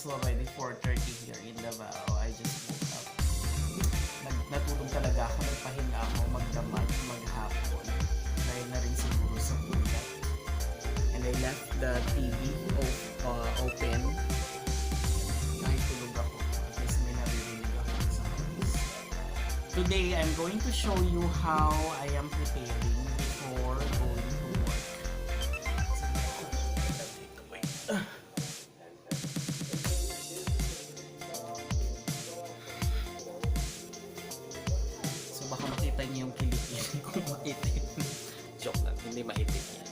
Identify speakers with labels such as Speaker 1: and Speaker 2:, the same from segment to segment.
Speaker 1: it's already 4:30 here in Davao. I just woke up. Natulog talaga ako, nagpahinga ako, magdamag, maghapon. Dahil na rin siguro sa puyat. And I left the TV open. Kahit tulog ako, at least may naririnig ako sa house. Today, I'm going to show you how I am preparing before going to work. So baka makita niyo yung kilikili kung maitim. Joke lang, hindi maitim yan.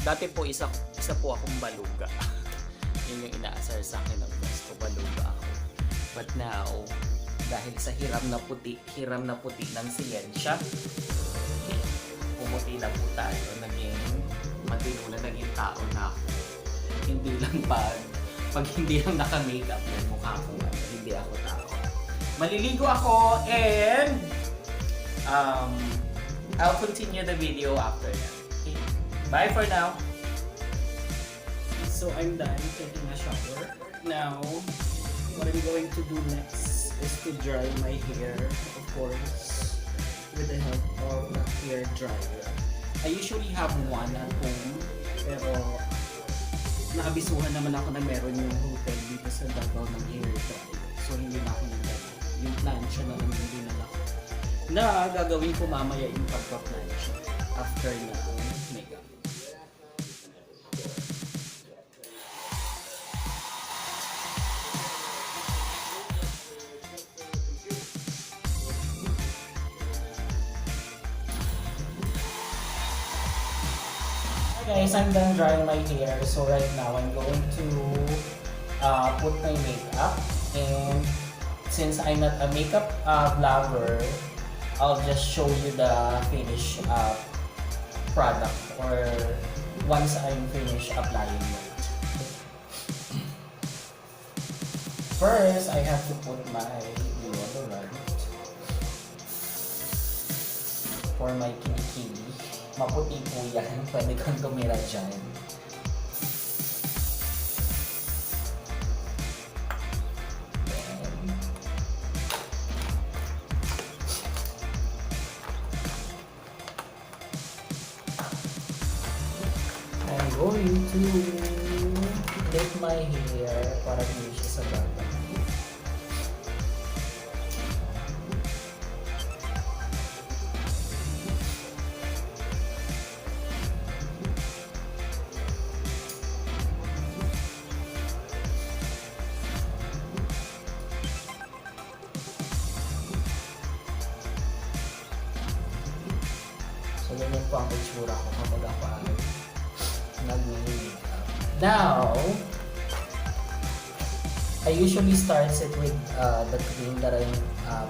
Speaker 1: Dati po isa po akong baluga. Yun yung inaasar sa akin ng boss ko, baluga ako. But now, dahil sa hiram na puti ng siyensya, pumuti na po tayo, naging matino na, naging tao na ako. Hindi lang pag hindi lang naka-makeup yung mukha ko, hindi ako tao. Maliligo ako and I'll continue the video after that. Okay. Bye for now. So I'm done taking a shower. Now, what I'm going to do next is to dry my hair, of course, with the help of a hair dryer. I usually have one at home, pero naabisuhan naman ako na meron yung hotel dito sa Davao ng hair dryer. So hindi na ako nagdala. Yung plancha na lang yung dinala ko. Na gagawin ko mamaya yung pagpa-plancha after na makeup. Guys, I'm done drying my hair, so right now I'm going to put my makeup, and since I'm not a makeup vlogger, I'll just show you the finished product or once I'm finished applying it. First, I have to put my deodorant for my kilikili. Maputi po yan. Pwede kang tumira dyan. I'm going to dip my hair para hindi siya sa baba. So, ganyan po ang itsura ko kapag ako ay nag-makeup. Now, I usually start it with the cream that I'm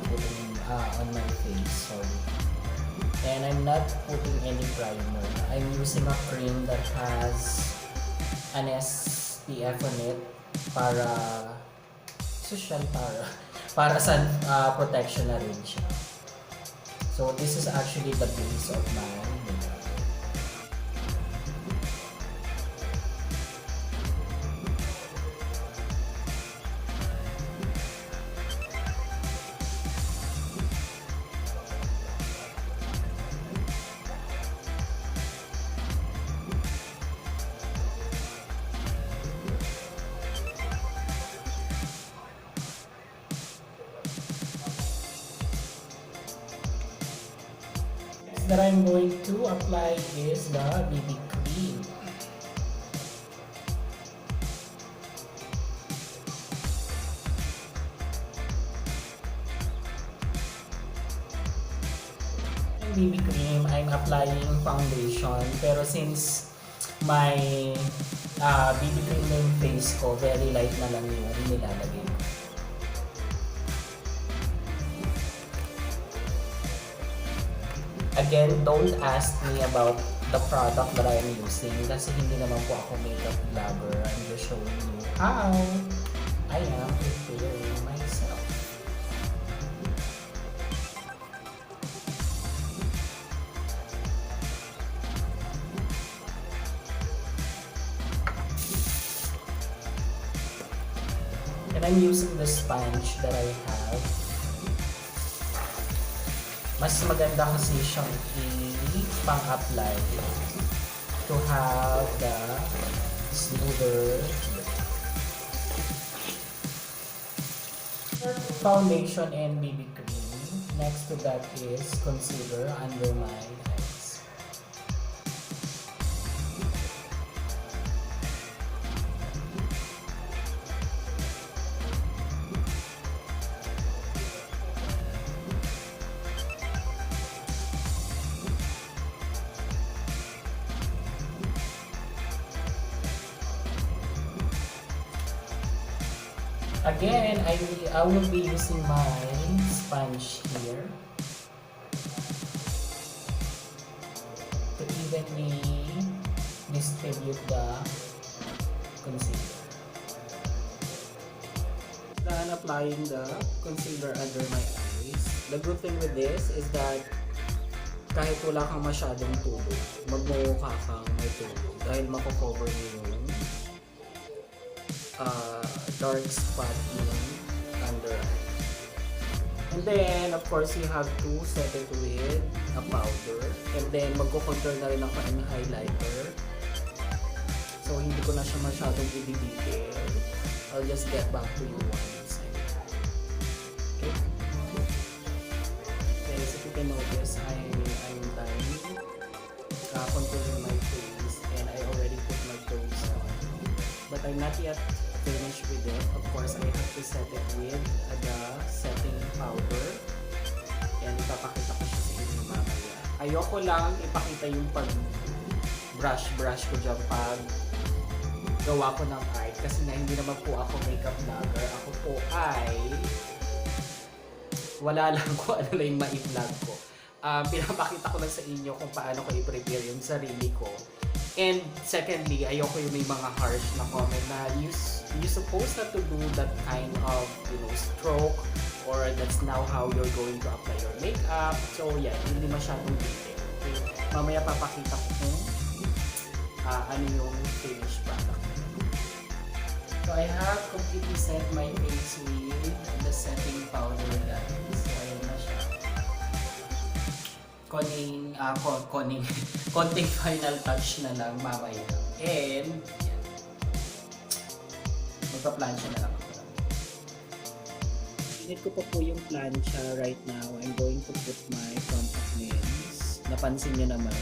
Speaker 1: putting on my face. Sorry. And I'm not putting any primer. I'm using a cream that has an SPF on it para sun protection na rin siya. So this is actually the base of my makeup. That I'm going to apply is the BB cream. BB cream, I'm applying foundation, pero since my BB cream na yung face ko, very light na lang yung nilalagay ko. Again, don't ask me about the product that I'm using kasi hindi naman po ako makeup vlogger. I'm just showing you how I am preparing myself. And I'm using the sponge that I have. Mas maganda kasi siyang pang-apply to have the smoother foundation and BB cream. Next to that is concealer under my eyes. Again, I will be using my sponge here to evenly distribute the concealer. Then applying the concealer under my eyes. The good thing with this is that kahit wala kang masyadong tulog, magmumukha kang may tulog dahil mako-cover mo yung dark spot in under eye. And then, of course, you have to set it with a powder. And then, magko-contour na rin ako ng highlighter. So, hindi ko na siya masyadong i-detail. I'll just get back to you once. Okay? Guys, if you can notice, I'm done contouring my face. And I already put my toes on. But I'm not yet finished with it. Of course, I have to set it with the setting powder. And ipapakita ko siya sa inyo mamaya. Ayoko lang ipakita yung pag-brush ko dyan pag gawa ko ng art. Kasi na hindi naman po ako makeup vlogger. Ako po ay wala lang ko ano lang yung ma-vlog ko. Pinapakita ko lang sa inyo kung paano ko i-prepare yung sarili ko. And secondly, ayoko yung may mga harsh na comment na you supposed not to do that kind of, stroke, or that's now how you're going to apply your makeup. So yeah, hindi masyadong detail. Okay? Mamaya papakita ko kung ano yung finished product. So I have completely set my face with the setting powder guys. So ayan na siya. Konting final touch na lang mamaya. And magpa-plancha na lang ako. Init ko pa po yung plancha right now. I'm going to put my contact lens. Napansin niyo naman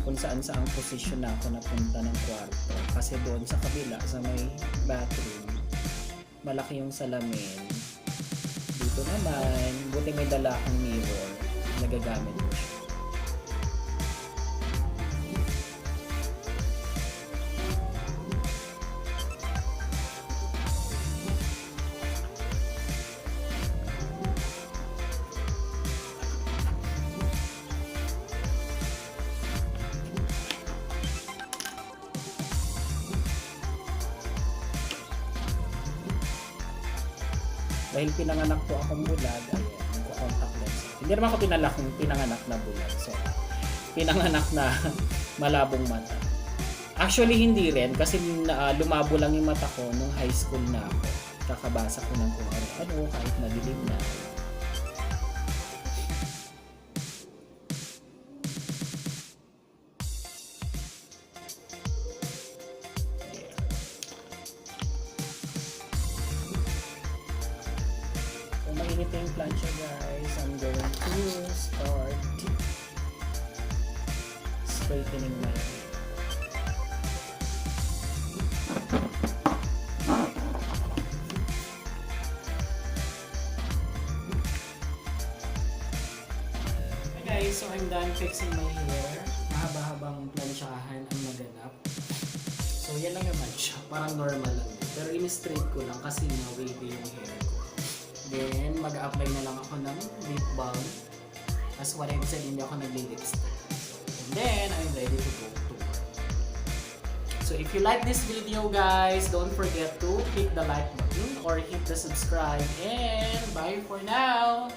Speaker 1: kung saan saang position na ako napunta ng kwarto. Kasi doon sa kabila, sa may bathroom, malaki yung salamin. Dito naman, buti may dala akong mirror. Nagagamit ko siya. Dahil pinanganak po akong bulag, ayan, contact lens. Hindi naman ako pinanganak na bulag. So, pinanganak na malabong mata. Actually, hindi rin. Kasi lumabo lang yung mata ko nung high school na ako. Kakabasa ko ng kung ano, kahit madilim na. Mainit na yung plancha guys. I'm going to start straightening my hair. Okay guys, so I'm done fixing my hair. Mahaba-habang planchahan ang naganap. So yan lang naman siya. Parang normal lang. Pero in-straight ko lang kasi na wavy yung hair ko. Then, mag-apply na lang ako ng lip balm. As what I've said, hindi ako nag-lipstick. And then, I'm ready to go to work. So, if you like this video, guys, don't forget to click the like button or hit the subscribe. And bye for now!